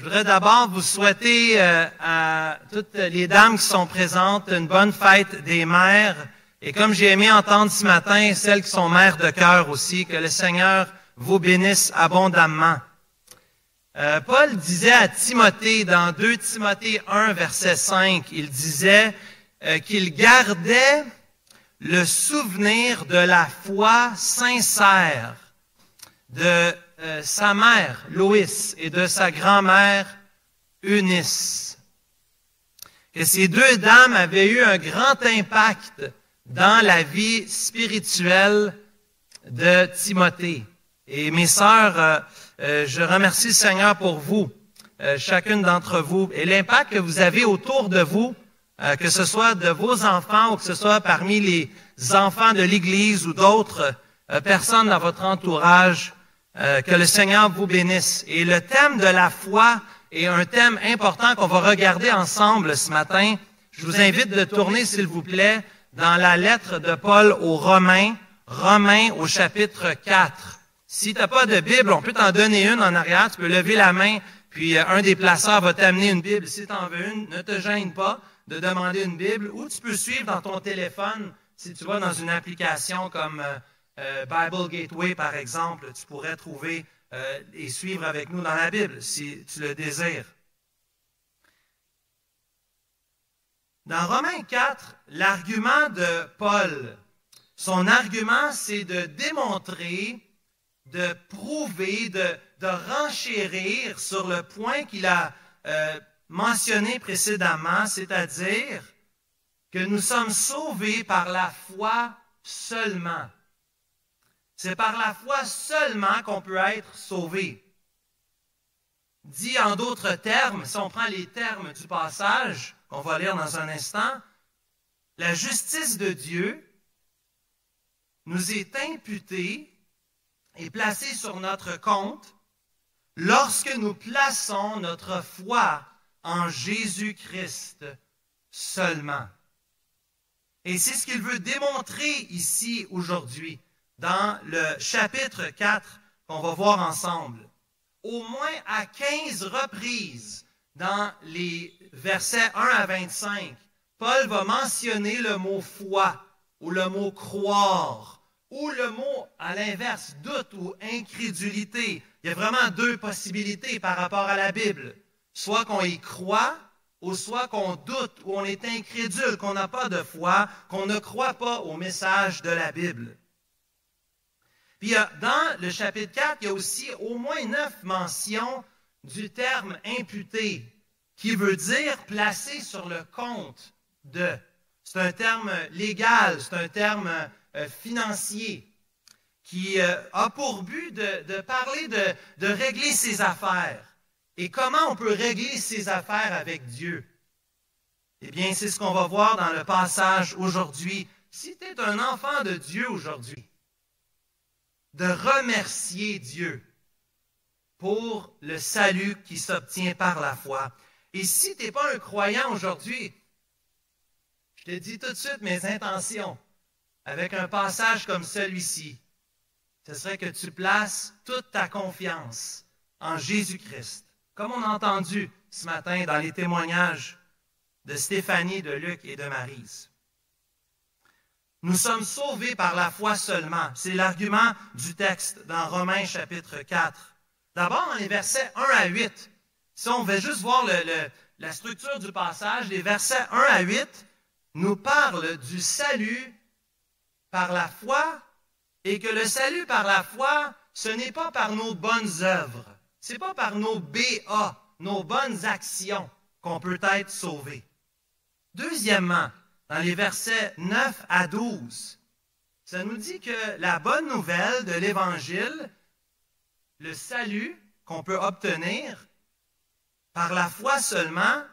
voudrais d'abord vous souhaiter à toutes les dames qui sont présentes une bonne fête des mères. Et comme j'ai aimé entendre ce matin, celles qui sont mères de cœur aussi, que le Seigneur vous bénisse abondamment. Paul disait à Timothée, dans 2 Timothée 1, verset 5, il disait qu'il gardait le souvenir de la foi sincère de sa mère, Loïs, et de sa grand-mère, Eunice. Que ces deux dames avaient eu un grand impact dans la vie spirituelle de Timothée. Et mes sœurs, je remercie le Seigneur pour vous, chacune d'entre vous, et l'impact que vous avez autour de vous, que ce soit de vos enfants ou que ce soit parmi les enfants de l'Église ou d'autres personnes dans votre entourage. Que le Seigneur vous bénisse. Et le thème de la foi est un thème important qu'on va regarder ensemble ce matin. Je vous invite de tourner, s'il vous plaît, dans la lettre de Paul aux Romains, Romains au chapitre 4. Si tu n'as pas de Bible, on peut t'en donner une en arrière. Tu peux lever la main, puis un des placeurs va t'amener une Bible. Si tu en veux une, ne te gêne pas de demander une Bible. Ou tu peux suivre dans ton téléphone, si tu vas dans une application comme Bible Gateway, par exemple, tu pourrais trouver et suivre avec nous dans la Bible, si tu le désires. Dans Romains 4, l'argument de Paul, son argument, c'est de démontrer, de prouver, de renchérir sur le point qu'il a mentionné précédemment, c'est-à-dire que nous sommes sauvés par la foi seulement. C'est par la foi seulement qu'on peut être sauvé. Dit en d'autres termes, si on prend les termes du passage, qu'on va lire dans un instant, la justice de Dieu nous est imputée et placée sur notre compte lorsque nous plaçons notre foi en Jésus-Christ seulement. Et c'est ce qu'il veut démontrer ici aujourd'hui, dans le chapitre 4 qu'on va voir ensemble. Au moins à 15 reprises dans les versets 1 à 25, Paul va mentionner le mot foi ou le mot croire ou le mot, à l'inverse, doute ou incrédulité. Il y a vraiment deux possibilités par rapport à la Bible. Soit qu'on y croit ou soit qu'on doute ou on est incrédule, qu'on n'a pas de foi, qu'on ne croit pas au message de la Bible. Puis dans le chapitre 4, il y a aussi au moins 9 mentions du terme imputé, qui veut dire placer sur le compte de. C'est un terme légal, c'est un terme financier, qui a pour but de parler de régler ses affaires. Et comment on peut régler ses affaires avec Dieu? Eh bien, c'est ce qu'on va voir dans le passage aujourd'hui. Si tu es un enfant de Dieu aujourd'hui, de remercier Dieu pour le salut qui s'obtient par la foi. Et si tu n'es pas un croyant aujourd'hui, je te dis tout de suite mes intentions avec un passage comme celui-ci. Ce serait que tu places toute ta confiance en Jésus-Christ. Comme on a entendu ce matin dans les témoignages de Stéphanie, de Luc et de Maryse. Nous sommes sauvés par la foi seulement. C'est l'argument du texte dans Romains chapitre 4. D'abord, dans les versets 1 à 8, si on veut juste voir la structure du passage, les versets 1 à 8 nous parlent du salut par la foi et que le salut par la foi, ce n'est pas par nos bonnes œuvres. Ce n'est pas par nos BA, nos bonnes actions qu'on peut être sauvé. Deuxièmement, dans les versets 9 à 12, ça nous dit que la bonne nouvelle de l'Évangile, le salut qu'on peut obtenir par la foi seulement,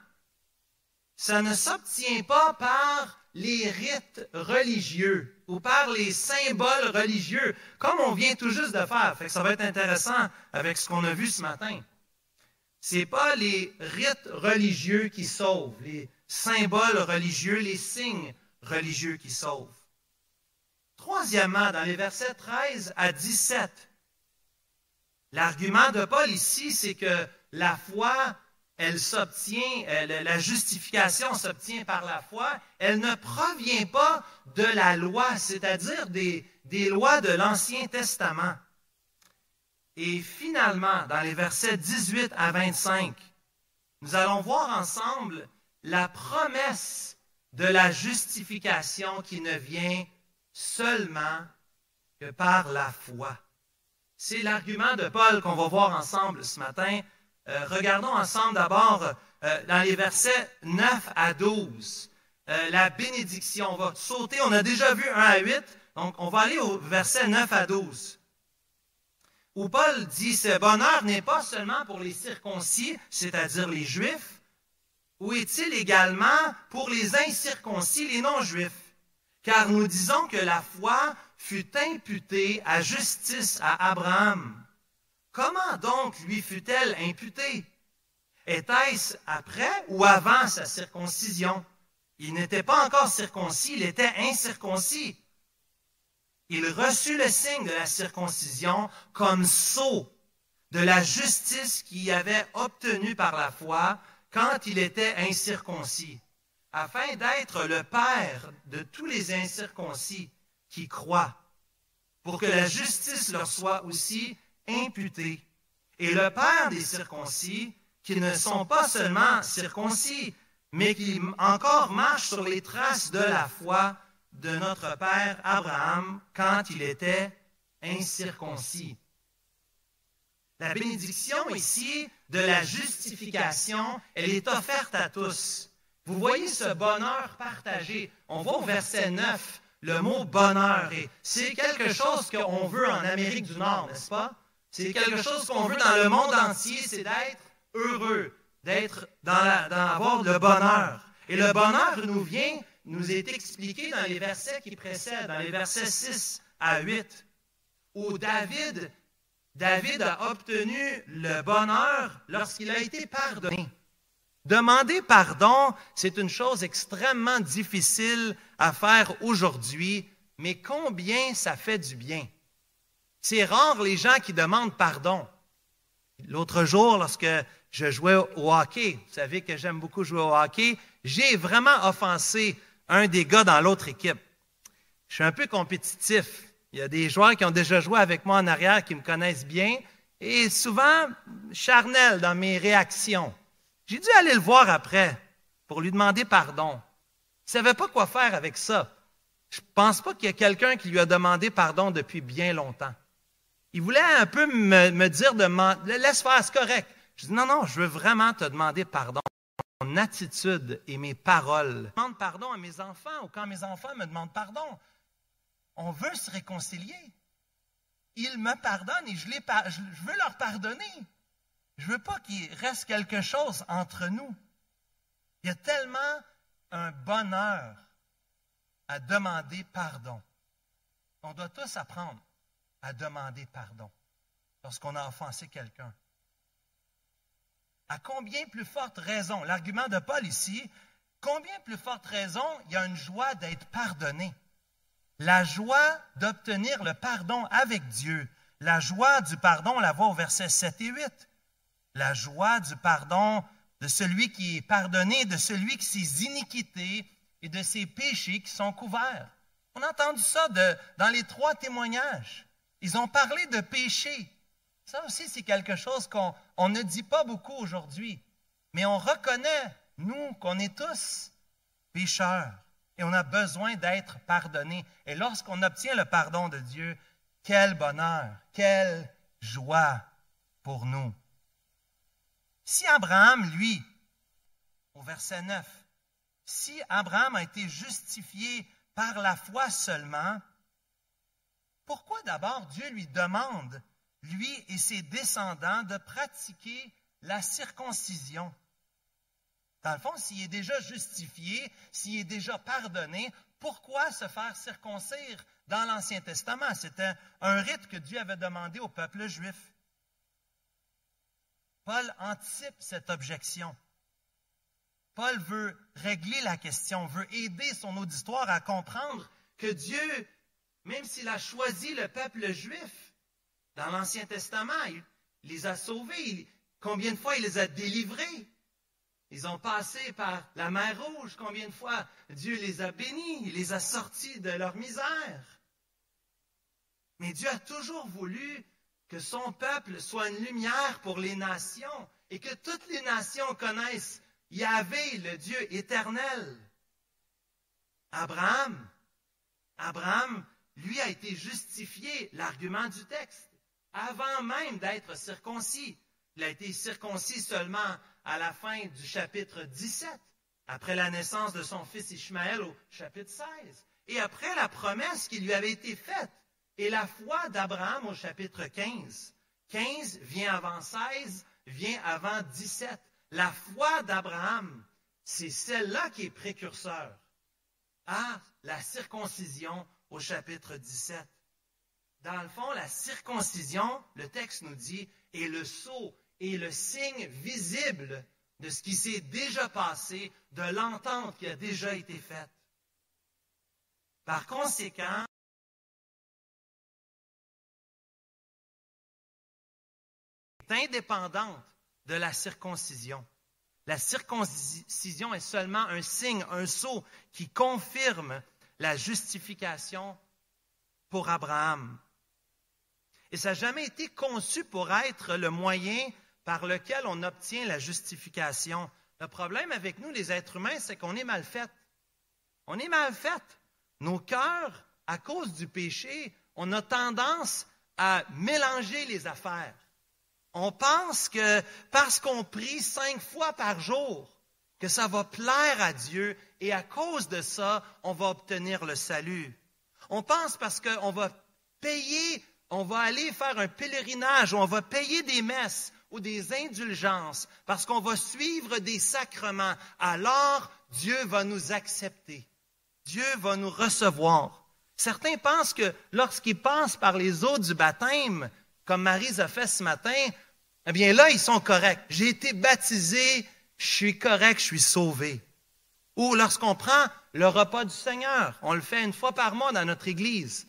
ça ne s'obtient pas par les rites religieux ou par les symboles religieux, comme on vient tout juste de faire. Fait que ça va être intéressant avec ce qu'on a vu ce matin. Ce n'est pas les rites religieux qui sauvent, les symboles religieux, les signes religieux qui sauvent. Troisièmement, dans les versets 13 à 17, l'argument de Paul ici, c'est que la foi elle s'obtient, la justification s'obtient par la foi, elle ne provient pas de la loi, c'est-à-dire des lois de l'Ancien Testament. Et finalement, dans les versets 18 à 25, nous allons voir ensemble la promesse de la justification qui ne vient seulement que par la foi. C'est l'argument de Paul qu'on va voir ensemble ce matin. Regardons ensemble d'abord dans les versets 9 à 12, la bénédiction. On va sauter, on a déjà vu 1 à 8, donc on va aller au verset 9 à 12. Où Paul dit, ce bonheur n'est pas seulement pour les circoncis, c'est-à-dire les Juifs, ou est-il également pour les incirconcis, les non-Juifs? Car nous disons que la foi fut imputée à justice à Abraham. Comment donc lui fut-elle imputée? Était-ce après ou avant sa circoncision? Il n'était pas encore circoncis, il était incirconcis. Il reçut le signe de la circoncision comme sceau de la justice qu'il avait obtenue par la foi quand il était incirconcis, afin d'être le père de tous les incirconcis qui croient, pour que la justice leur soit aussi imputée, et le père des circoncis qui ne sont pas seulement circoncis, mais qui encore marchent sur les traces de la foi de notre père Abraham quand il était incirconcis. La bénédiction ici de la justification, elle est offerte à tous. Vous voyez ce bonheur partagé. On va au verset 9, le mot bonheur. Et c'est quelque chose qu'on veut en Amérique du Nord, n'est-ce pas? C'est quelque chose qu'on veut dans le monde entier, c'est d'être heureux, d'avoir le bonheur. Et le bonheur nous est expliqué dans les versets qui précèdent, dans les versets 6 à 8, où David a obtenu le bonheur lorsqu'il a été pardonné. Demander pardon, c'est une chose extrêmement difficile à faire aujourd'hui, mais combien ça fait du bien. C'est rare les gens qui demandent pardon. L'autre jour, lorsque je jouais au hockey, vous savez que j'aime beaucoup jouer au hockey, j'ai vraiment offensé un des gars dans l'autre équipe. Je suis un peu compétitif. Il y a des joueurs qui ont déjà joué avec moi en arrière qui me connaissent bien et souvent charnel dans mes réactions. J'ai dû aller le voir après pour lui demander pardon. Il ne savait pas quoi faire avec ça. Je ne pense pas qu'il y ait quelqu'un qui lui a demandé pardon depuis bien longtemps. Il voulait un peu me dire laisse faire, c'est correct. Je dis non, je veux vraiment te demander pardon. Mon attitude et mes paroles. Je demande pardon à mes enfants ou quand mes enfants me demandent pardon. On veut se réconcilier. Ils me pardonnent et je veux leur pardonner. Je ne veux pas qu'il reste quelque chose entre nous. Il y a tellement un bonheur à demander pardon. On doit tous apprendre à demander pardon lorsqu'on a offensé quelqu'un. À combien plus forte raison, l'argument de Paul ici, combien plus forte raison il y a une joie d'être pardonné. La joie d'obtenir le pardon avec Dieu. La joie du pardon, on la voit au verset 7 et 8. La joie du pardon de celui qui est pardonné, de celui qui ses iniquités et de ses péchés qui sont couverts. On a entendu ça dans les 3 témoignages. Ils ont parlé de péché. Ça aussi, c'est quelque chose qu'on ne dit pas beaucoup aujourd'hui. Mais on reconnaît, nous, qu'on est tous pécheurs. Et on a besoin d'être pardonnés. Et lorsqu'on obtient le pardon de Dieu, quel bonheur, quelle joie pour nous. Si Abraham, lui, au verset 9, si Abraham a été justifié par la foi seulement, pourquoi d'abord Dieu lui demande, lui et ses descendants, de pratiquer la circoncision? Dans le fond, s'il est déjà justifié, s'il est déjà pardonné, pourquoi se faire circoncire dans l'Ancien Testament? C'était un rite que Dieu avait demandé au peuple juif. Paul anticipe cette objection. Paul veut régler la question, veut aider son auditoire à comprendre que Dieu, même s'il a choisi le peuple juif dans l'Ancien Testament, il les a sauvés. Combien de fois il les a délivrés? Ils ont passé par la mer Rouge. Combien de fois Dieu les a bénis, il les a sortis de leur misère. Mais Dieu a toujours voulu que son peuple soit une lumière pour les nations et que toutes les nations connaissent Yahvé, le Dieu éternel. Abraham, lui, a été justifié, l'argument du texte, avant même d'être circoncis. Il a été circoncis seulement à la fin du chapitre 17, après la naissance de son fils Ishmaël au chapitre 16, et après la promesse qui lui avait été faite, et la foi d'Abraham au chapitre 15. 15 vient avant 16, vient avant 17. La foi d'Abraham, c'est celle-là qui est précurseur à la circoncision au chapitre 17. Dans le fond, la circoncision, le texte nous dit, est le sceau et le signe visible de ce qui s'est déjà passé, de l'entente qui a déjà été faite. Par conséquent, est indépendante de la circoncision. La circoncision est seulement un signe, un sceau qui confirme la justification pour Abraham. Et ça n'a jamais été conçu pour être le moyen par lequel on obtient la justification. Le problème avec nous, les êtres humains, c'est qu'on est mal fait. On est mal fait. Nos cœurs, à cause du péché, on a tendance à mélanger les affaires. On pense que parce qu'on prie 5 fois par jour, que ça va plaire à Dieu et à cause de ça, on va obtenir le salut. On pense parce qu'on va payer, on va aller faire un pèlerinage, ou on va payer des messes ou des indulgences, parce qu'on va suivre des sacrements, alors Dieu va nous accepter. Dieu va nous recevoir. Certains pensent que lorsqu'ils passent par les eaux du baptême, comme Maryse a fait ce matin, eh bien là, ils sont corrects. J'ai été baptisé, je suis correct, je suis sauvé. Ou lorsqu'on prend le repas du Seigneur, on le fait 1 fois par mois dans notre Église.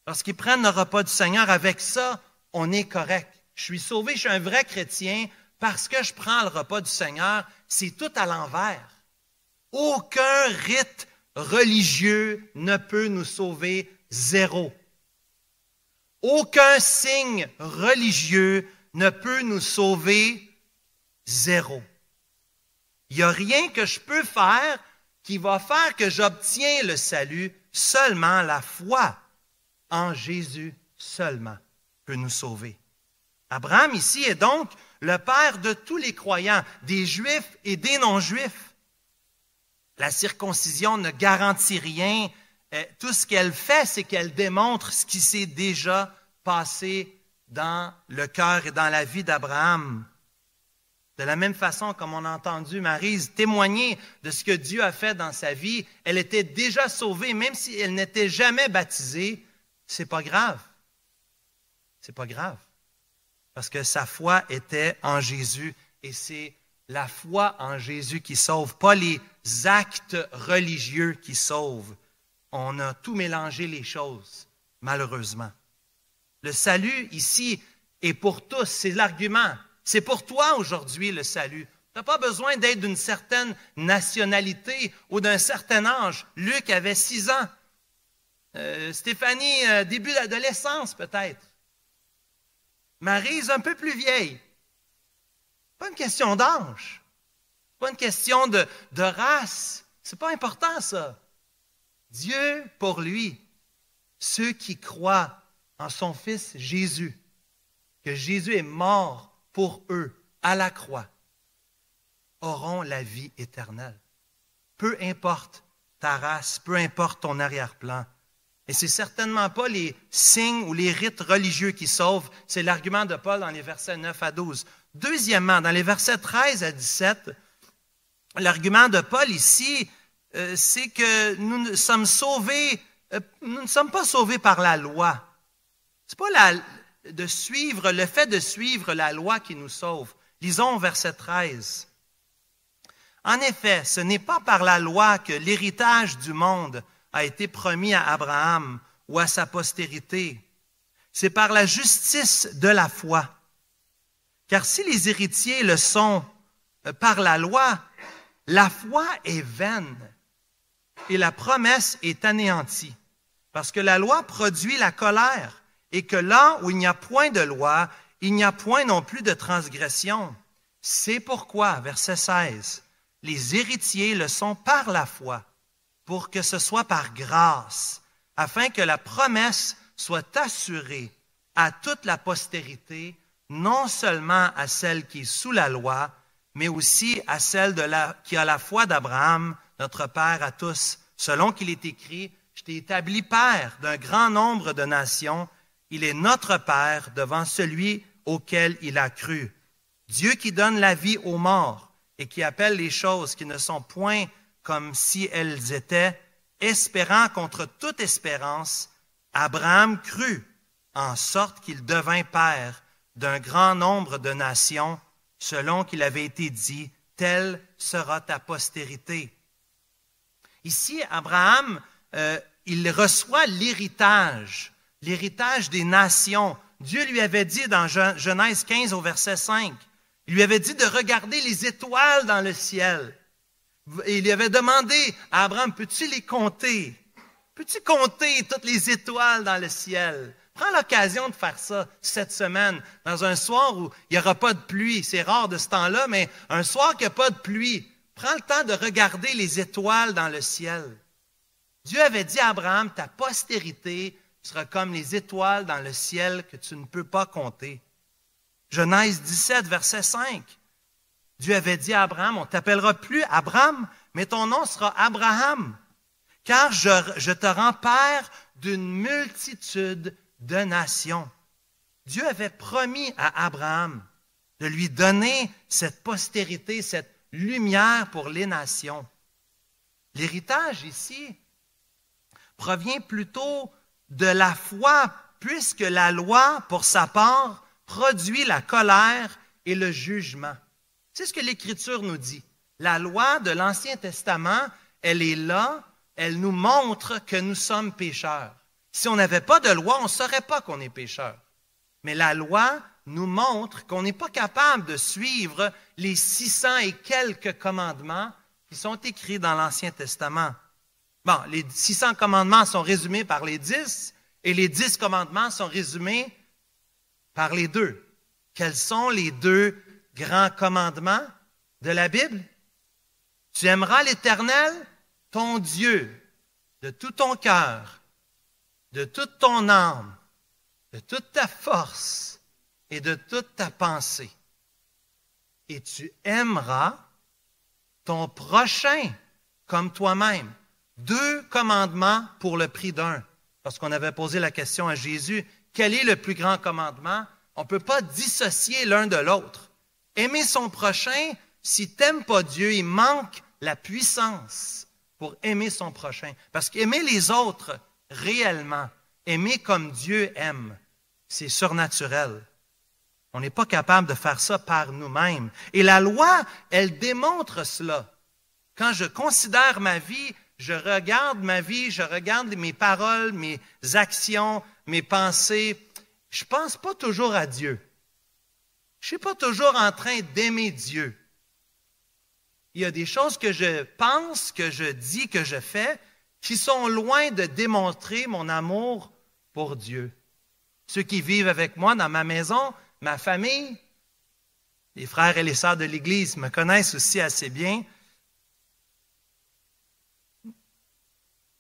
Lorsqu'ils prennent le repas du Seigneur, avec ça, on est correct. Je suis sauvé, je suis un vrai chrétien parce que je prends le repas du Seigneur. C'est tout à l'envers. Aucun rite religieux ne peut nous sauver, zéro. Aucun signe religieux ne peut nous sauver, zéro. Il n'y a rien que je peux faire qui va faire que j'obtiens le salut, seulement la foi en Jésus seulement peut nous sauver. Abraham ici est donc le père de tous les croyants, des Juifs et des non-Juifs. La circoncision ne garantit rien. Tout ce qu'elle fait, c'est qu'elle démontre ce qui s'est déjà passé dans le cœur et dans la vie d'Abraham. De la même façon, comme on a entendu Maryse témoigner de ce que Dieu a fait dans sa vie, elle était déjà sauvée, même si elle n'était jamais baptisée. C'est pas grave. C'est pas grave. Parce que sa foi était en Jésus et c'est la foi en Jésus qui sauve, pas les actes religieux qui sauvent. On a tout mélangé les choses, malheureusement. Le salut ici est pour tous, c'est l'argument. C'est pour toi aujourd'hui le salut. Tu n'as pas besoin d'être d'une certaine nationalité ou d'un certain âge. Luc avait 6 ans. Stéphanie, début d'adolescence peut-être. Maryse, un peu plus vieille. Pas une question d'âge. Pas une question de race. C'est pas important ça. Dieu, pour lui, ceux qui croient en son Fils Jésus, que Jésus est mort pour eux à la croix, auront la vie éternelle. Peu importe ta race, peu importe ton arrière-plan. Et ce n'est certainement pas les signes ou les rites religieux qui sauvent, c'est l'argument de Paul dans les versets 9 à 12. Deuxièmement, dans les versets 13 à 17, l'argument de Paul ici, c'est que nous ne sommes sauvés, nous ne sommes pas sauvés par la loi. Ce n'est pas le fait de suivre la loi qui nous sauve. Lisons verset 13. En effet, ce n'est pas par la loi que l'héritage du monde a été promis à Abraham ou à sa postérité. C'est par la justice de la foi. Car si les héritiers le sont, par la loi, la foi est vaine et la promesse est anéantie. Parce que la loi produit la colère et que là où il n'y a point de loi, il n'y a point non plus de transgression. C'est pourquoi, verset 16, les héritiers le sont par la foi, pour que ce soit par grâce, afin que la promesse soit assurée à toute la postérité, non seulement à celle qui est sous la loi, mais aussi à celle qui a la foi d'Abraham, notre Père à tous, selon qu'il est écrit, « Je t'ai établi Père d'un grand nombre de nations, il est notre Père devant celui auquel il a cru. Dieu qui donne la vie aux morts et qui appelle les choses qui ne sont point comme si elles étaient, espérant contre toute espérance, Abraham crut, en sorte qu'il devint père d'un grand nombre de nations, selon qu'il avait été dit, telle sera ta postérité. » Ici, Abraham, il reçoit l'héritage des nations. Dieu lui avait dit dans Genèse 15 au verset 5, il lui avait dit de regarder les étoiles dans le ciel. Et il lui avait demandé à Abraham, peux-tu les compter? Peux-tu compter toutes les étoiles dans le ciel? Prends l'occasion de faire ça cette semaine, dans un soir où il n'y aura pas de pluie. C'est rare de ce temps-là, mais un soir qu'il n'y a pas de pluie, prends le temps de regarder les étoiles dans le ciel. Dieu avait dit à Abraham, ta postérité sera comme les étoiles dans le ciel que tu ne peux pas compter. Genèse 17, verset 5. Dieu avait dit à Abraham, on ne t'appellera plus Abraham, mais ton nom sera Abraham, car je te rends père d'une multitude de nations. Dieu avait promis à Abraham de lui donner cette postérité, cette lumière pour les nations. L'héritage ici provient plutôt de la foi, puisque la loi, pour sa part, produit la colère et le jugement. C'est ce que l'Écriture nous dit. La loi de l'Ancien Testament, elle est là, elle nous montre que nous sommes pécheurs. Si on n'avait pas de loi, on ne saurait pas qu'on est pécheur. Mais la loi nous montre qu'on n'est pas capable de suivre les 600 et quelques commandements qui sont écrits dans l'Ancien Testament. Bon, les 600 commandements sont résumés par les 10 et les 10 commandements sont résumés par les 2. Quels sont les 2 grands commandements de la Bible? Tu aimeras l'Éternel, ton Dieu, de tout ton cœur, de toute ton âme, de toute ta force et de toute ta pensée. Et tu aimeras ton prochain comme toi-même. 2 commandements pour le prix d'un. Parce qu'on avait posé la question à Jésus, quel est le plus grand commandement? On ne peut pas dissocier l'un de l'autre. Aimer son prochain, si tu n'aimes pas Dieu, il manque la puissance pour aimer son prochain. Parce qu'aimer les autres, réellement, aimer comme Dieu aime, c'est surnaturel. On n'est pas capable de faire ça par nous-mêmes. Et la loi, elle démontre cela. Quand je considère ma vie, je regarde mes paroles, mes actions, mes pensées, je ne pense pas toujours à Dieu. Je ne suis pas toujours en train d'aimer Dieu. Il y a des choses que je pense, que je dis, que je fais, qui sont loin de démontrer mon amour pour Dieu. Ceux qui vivent avec moi dans ma maison, ma famille, les frères et les sœurs de l'Église me connaissent aussi assez bien.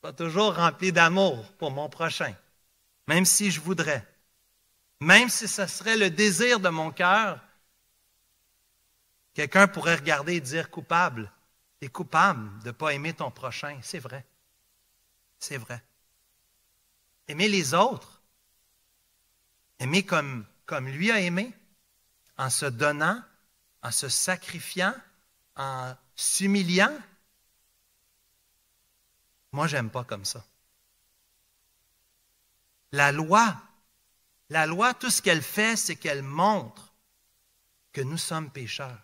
Pas toujours rempli d'amour pour mon prochain, même si je voudrais. Même si ce serait le désir de mon cœur, quelqu'un pourrait regarder et dire coupable. Tu es coupable de ne pas aimer ton prochain. C'est vrai. C'est vrai. Aimer les autres. Aimer comme lui a aimé, en se donnant, en se sacrifiant, en s'humiliant. Moi, je n'aime pas comme ça. La loi, tout ce qu'elle fait, c'est qu'elle montre que nous sommes pécheurs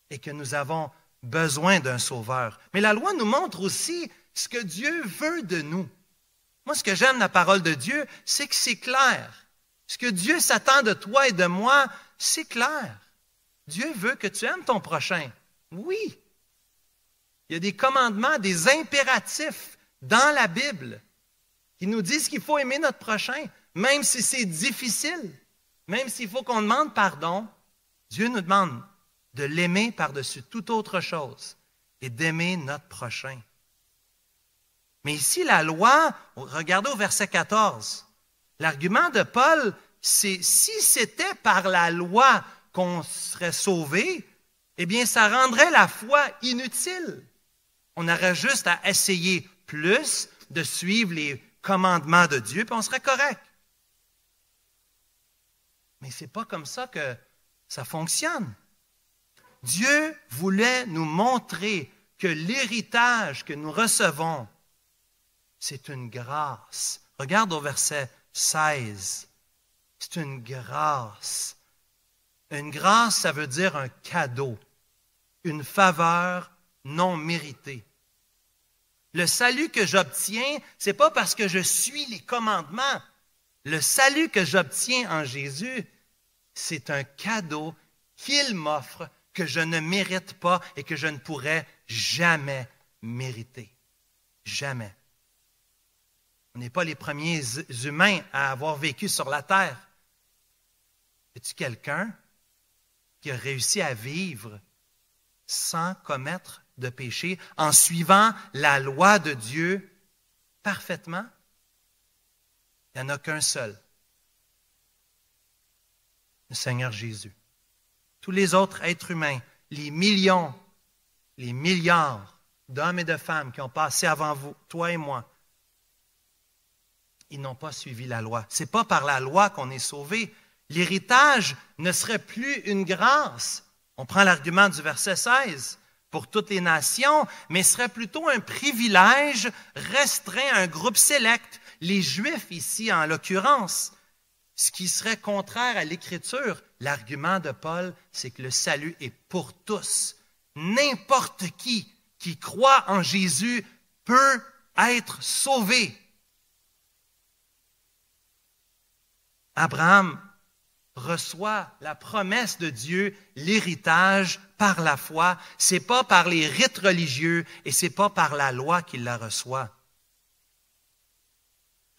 et que nous avons besoin d'un sauveur. Mais la loi nous montre aussi ce que Dieu veut de nous. Moi, ce que j'aime de la parole de Dieu, c'est que c'est clair. Ce que Dieu s'attend de toi et de moi, c'est clair. Dieu veut que tu aimes ton prochain. Oui. Il y a des commandements, des impératifs dans la Bible qui nous disent qu'il faut aimer notre prochain, même si c'est difficile, même s'il faut qu'on demande pardon. Dieu nous demande de l'aimer par-dessus toute autre chose et d'aimer notre prochain. Mais ici, la loi, regardez au verset 14, l'argument de Paul, c'est si c'était par la loi qu'on serait sauvé, eh bien, ça rendrait la foi inutile. On aurait juste à essayer plus de suivre les commandements de Dieu, puis on serait correct. Mais ce n'est pas comme ça que ça fonctionne. Dieu voulait nous montrer que l'héritage que nous recevons, c'est une grâce. Regarde au verset 16. C'est une grâce. Une grâce, ça veut dire un cadeau, une faveur non méritée. Le salut que j'obtiens, ce n'est pas parce que je suis les commandements. Le salut que j'obtiens en Jésus, c'est un cadeau qu'il m'offre que je ne mérite pas et que je ne pourrais jamais mériter. Jamais. On n'est pas les premiers humains à avoir vécu sur la terre. Es-tu quelqu'un qui a réussi à vivre sans commettre de péché, en suivant la loi de Dieu parfaitement? Il n'y en a qu'un seul. Le Seigneur Jésus. Tous les autres êtres humains, les millions, les milliards d'hommes et de femmes qui ont passé avant vous, toi et moi, ils n'ont pas suivi la loi. Ce n'est pas par la loi qu'on est sauvé. L'héritage ne serait plus une grâce. On prend l'argument du verset 16 pour toutes les nations, mais serait plutôt un privilège restreint à un groupe sélect, les Juifs ici en l'occurrence, ce qui serait contraire à l'Écriture. L'argument de Paul, c'est que le salut est pour tous. N'importe qui croit en Jésus peut être sauvé. Abraham reçoit la promesse de Dieu, l'héritage par la foi. Ce n'est pas par les rites religieux et ce n'est pas par la loi qu'il la reçoit.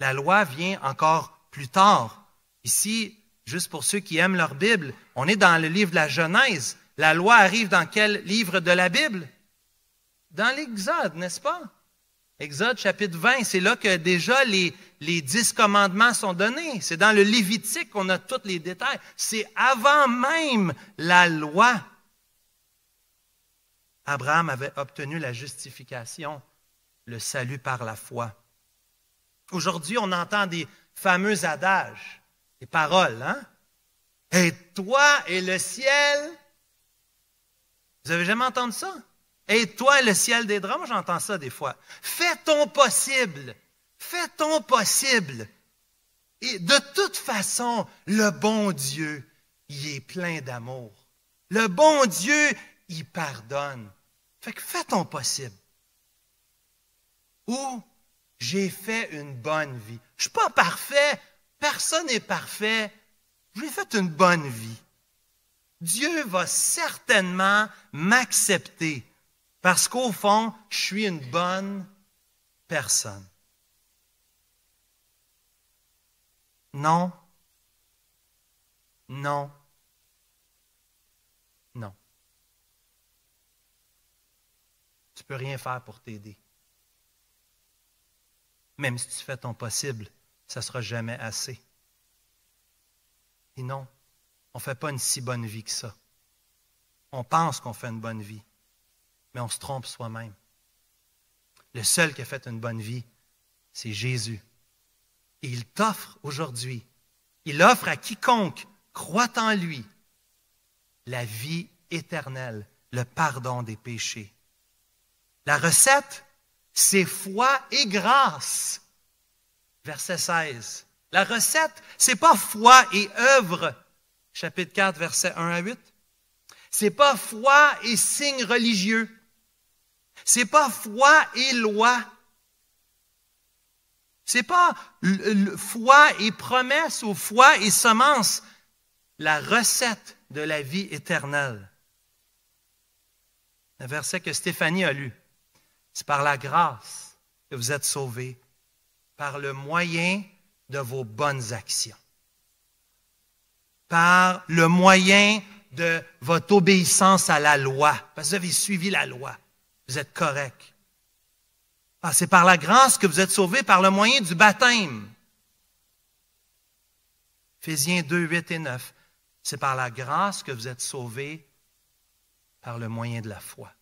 La loi vient encore plus tard. Ici, juste pour ceux qui aiment leur Bible, on est dans le livre de la Genèse. La loi arrive dans quel livre de la Bible? Dans l'Exode, n'est-ce pas? Exode chapitre 20, c'est là que déjà les 10 commandements sont donnés. C'est dans le Lévitique qu'on a tous les détails. C'est avant même la loi. Abraham avait obtenu la justification, le salut par la foi. Aujourd'hui, on entend des fameux adages, des paroles, hein? Et toi et le ciel. Vous avez jamais entendu ça? Et toi et le ciel des draps, moi j'entends ça des fois. Fais ton possible. Fais ton possible. Et de toute façon, le bon Dieu, il est plein d'amour. Le bon Dieu, il pardonne. Fait que fais ton possible. Ou j'ai fait une bonne vie. Je ne suis pas parfait. Personne n'est parfait. J'ai fait une bonne vie. Dieu va certainement m'accepter parce qu'au fond, je suis une bonne personne. Non. Non. Non. Tu ne peux rien faire pour t'aider. Même si tu fais ton possible, ça ne sera jamais assez. Et non, on ne fait pas une si bonne vie que ça. On pense qu'on fait une bonne vie, mais on se trompe soi-même. Le seul qui a fait une bonne vie, c'est Jésus. Et il t'offre aujourd'hui, il offre à quiconque croit en lui la vie éternelle, le pardon des péchés. La recette, c'est foi et grâce. Verset 16. La recette, c'est pas foi et œuvre. Chapitre 4, versets 1 à 8. C'est pas foi et signes religieux. C'est pas foi et loi. C'est pas foi et promesse ou foi et semence. La recette de la vie éternelle, le verset que Stéphanie a lu. C'est par la grâce que vous êtes sauvés, par le moyen de vos bonnes actions, par le moyen de votre obéissance à la loi, parce que vous avez suivi la loi, vous êtes correct. Ah, c'est par la grâce que vous êtes sauvés par le moyen du baptême. Éphésiens 2, 8 et 9. C'est par la grâce que vous êtes sauvés par le moyen de la foi.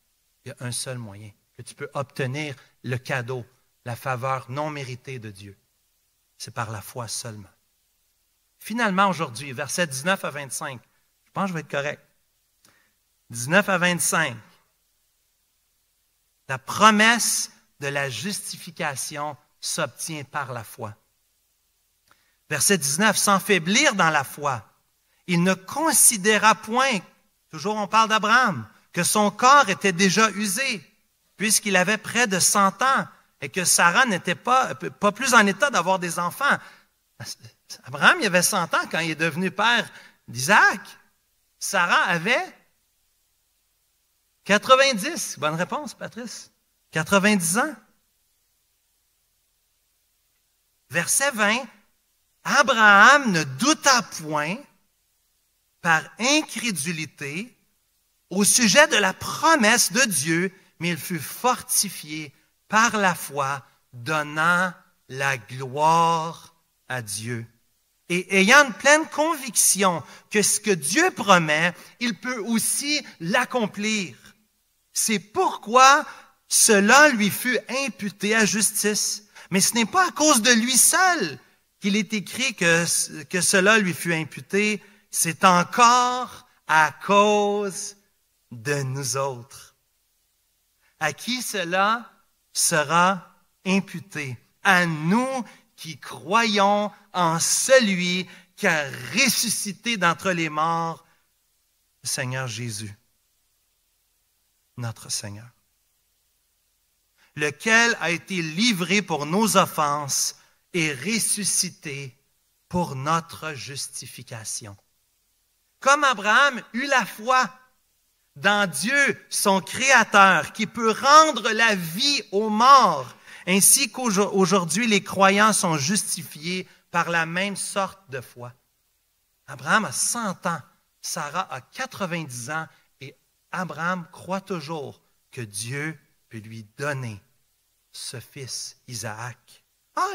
Il y a un seul moyen que tu peux obtenir le cadeau, la faveur non méritée de Dieu. C'est par la foi seulement. Finalement, aujourd'hui, versets 19 à 25, je pense que je vais être correct. 19 à 25, la promesse de la justification s'obtient par la foi. Verset 19, sans faiblir dans la foi, il ne considéra point, toujours on parle d'Abraham, que son corps était déjà usé, puisqu'il avait près de 100 ans et que Sarah n'était pas plus en état d'avoir des enfants. Abraham, il avait 100 ans quand il est devenu père d'Isaac. Sarah avait 90. Bonne réponse, Patrice. 90 ans. Verset 20. Abraham ne douta point par incrédulité au sujet de la promesse de Dieu, mais il fut fortifié par la foi, donnant la gloire à Dieu. Et ayant une pleine conviction que ce que Dieu promet, il peut aussi l'accomplir. C'est pourquoi cela lui fut imputé à justice. Mais ce n'est pas à cause de lui seul qu'il est écrit que cela lui fut imputé, c'est encore à cause de nous autres. À qui cela sera imputé? À nous qui croyons en celui qui a ressuscité d'entre les morts, le Seigneur Jésus, notre Seigneur, lequel a été livré pour nos offenses et ressuscité pour notre justification. Comme Abraham eut la foi dans Dieu, son Créateur, qui peut rendre la vie aux morts, ainsi qu'aujourd'hui les croyants sont justifiés par la même sorte de foi. Abraham a 100 ans, Sarah a 90 ans, et Abraham croit toujours que Dieu peut lui donner ce fils, Isaac. Ah,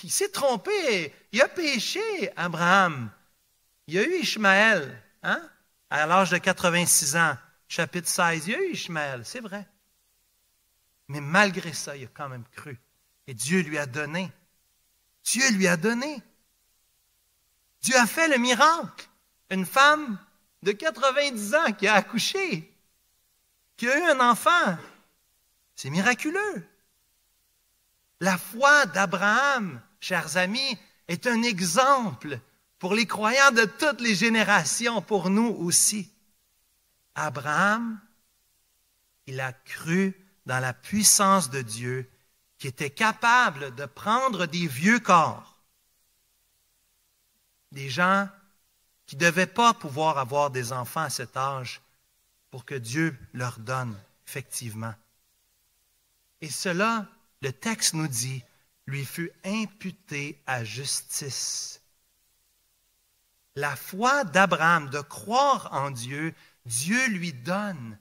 il s'est trompé, il a péché, Abraham. Il y a eu Ishmaël, hein? À l'âge de 86 ans, chapitre 16, il y a eu Ishmaël, c'est vrai. Mais malgré ça, il a quand même cru. Et Dieu lui a donné. Dieu lui a donné. Dieu a fait le miracle. Une femme de 90 ans qui a accouché, qui a eu un enfant. C'est miraculeux. La foi d'Abraham, chers amis, est un exemple pour les croyants de toutes les générations, pour nous aussi. Abraham, il a cru dans la puissance de Dieu qui était capable de prendre des vieux corps, des gens qui ne devaient pas pouvoir avoir des enfants à cet âge pour que Dieu leur donne, effectivement. Et cela, le texte nous dit, lui fut imputé à justice. La foi d'Abraham, de croire en Dieu, Dieu lui donne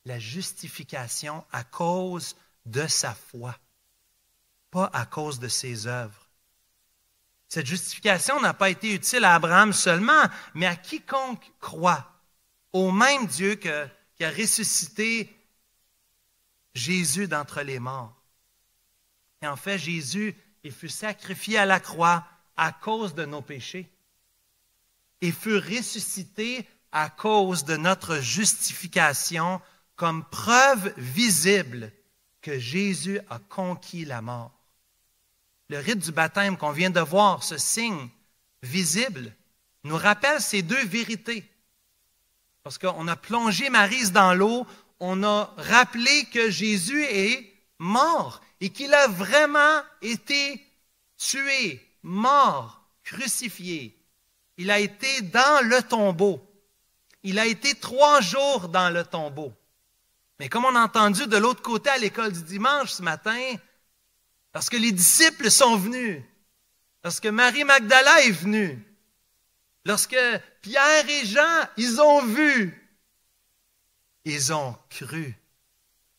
la justification à cause de sa foi, pas à cause de ses œuvres. Cette justification n'a pas été utile à Abraham seulement, mais à quiconque croit, au même Dieu qui a ressuscité Jésus d'entre les morts. Et en fait, Jésus, il fut sacrifié à la croix à cause de nos péchés et fut ressuscité à cause de notre justification comme preuve visible que Jésus a conquis la mort. Le rite du baptême qu'on vient de voir, ce signe visible, nous rappelle ces deux vérités. Parce qu'on a plongé Maryse dans l'eau, on a rappelé que Jésus est mort et qu'il a vraiment été tué, mort, crucifié. Il a été dans le tombeau. Il a été 3 jours dans le tombeau. Mais comme on a entendu de l'autre côté à l'école du dimanche ce matin, lorsque les disciples sont venus, lorsque Marie Magdala est venue, lorsque Pierre et Jean, ils ont vu, ils ont cru,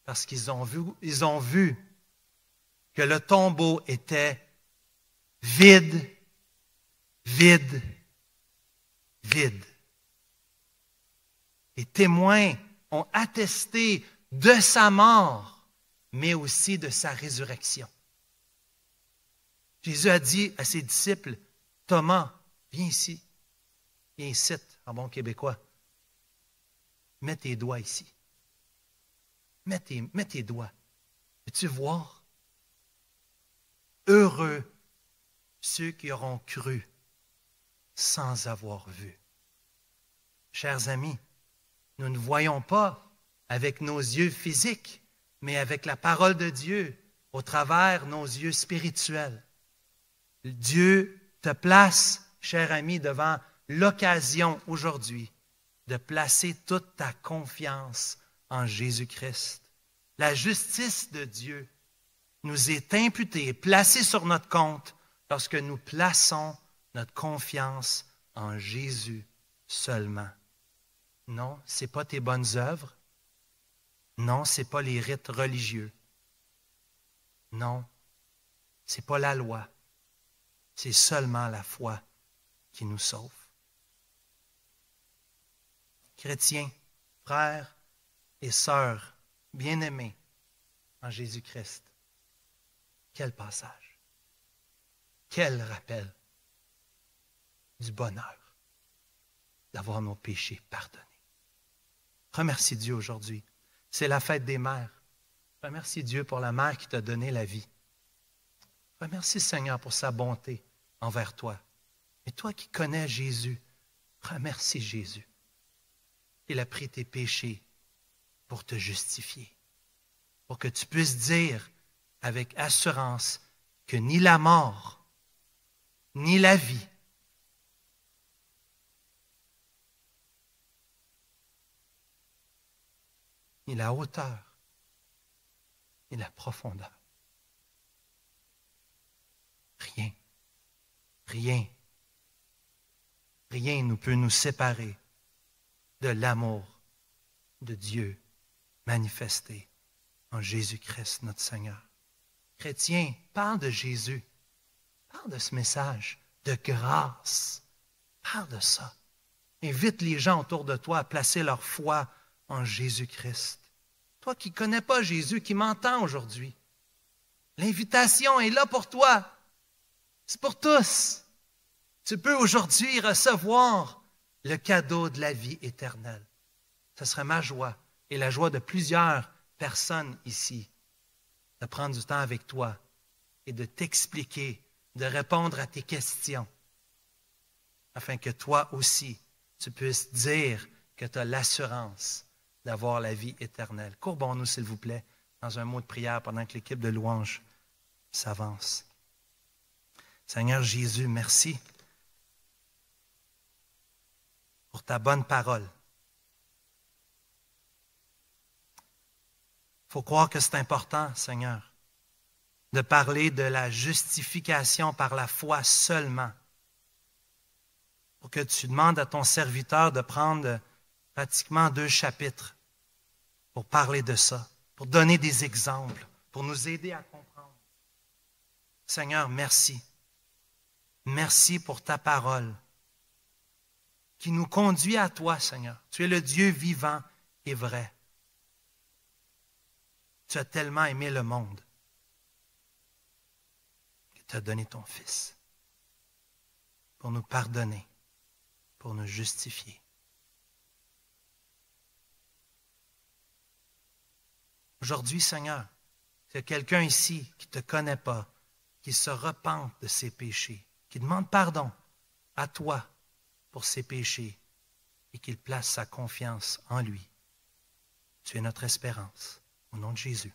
parce qu'ils ont vu que le tombeau était vide, vide, vide. Les témoins ont attesté de sa mort, mais aussi de sa résurrection. Jésus a dit à ses disciples, Thomas, viens ici, viens ici, en bon québécois. Mets tes doigts ici. Mets tes doigts. Veux-tu voir? Heureux ceux qui auront cru sans avoir vu. Chers amis, nous ne voyons pas avec nos yeux physiques, mais avec la parole de Dieu, au travers nos yeux spirituels. Dieu te place, cher ami, devant l'occasion aujourd'hui de placer toute ta confiance en Jésus-Christ. La justice de Dieu nous est imputée, placée sur notre compte lorsque nous plaçons notre confiance en Jésus seulement. Non, ce n'est pas tes bonnes œuvres. Non, ce n'est pas les rites religieux. Non, ce n'est pas la loi. C'est seulement la foi qui nous sauve. Chrétiens, frères et sœurs bien-aimés en Jésus-Christ, quel passage, quel rappel du bonheur d'avoir nos péchés pardonnés. Remercie Dieu aujourd'hui. C'est la fête des mères. Remercie Dieu pour la mère qui t'a donné la vie. Remercie Seigneur pour sa bonté envers toi. Et toi qui connais Jésus, remercie Jésus. Il a pris tes péchés pour te justifier, pour que tu puisses dire avec assurance que ni la mort, ni la vie, ni la hauteur, ni la profondeur, rien ne peut nous séparer de l'amour de Dieu manifesté en Jésus-Christ, notre Seigneur. Chrétien, parle de Jésus. Parle de ce message de grâce. Parle de ça. Invite les gens autour de toi à placer leur foi en Jésus-Christ. Toi qui ne connais pas Jésus, qui m'entends aujourd'hui, l'invitation est là pour toi. C'est pour tous. Tu peux aujourd'hui recevoir le cadeau de la vie éternelle. Ce serait ma joie et la joie de plusieurs personnes ici de prendre du temps avec toi et de t'expliquer, de répondre à tes questions, afin que toi aussi, tu puisses dire que tu as l'assurance d'avoir la vie éternelle. Courbons-nous, s'il vous plaît, dans un mot de prière pendant que l'équipe de louange s'avance. Seigneur Jésus, merci pour ta bonne parole. Il faut croire que c'est important, Seigneur, de parler de la justification par la foi seulement. Pour que tu demandes à ton serviteur de prendre pratiquement 2 chapitres pour parler de ça, pour donner des exemples, pour nous aider à comprendre. Seigneur, merci. Merci pour ta parole qui nous conduit à toi, Seigneur. Tu es le Dieu vivant et vrai. Tu as tellement aimé le monde que tu as donné ton Fils pour nous pardonner, pour nous justifier. Aujourd'hui, Seigneur, il y a quelqu'un ici qui ne te connaît pas, qui se repente de ses péchés, qui demande pardon à toi pour ses péchés et qu'il place sa confiance en lui. Tu es notre espérance. Au nom de Jésus.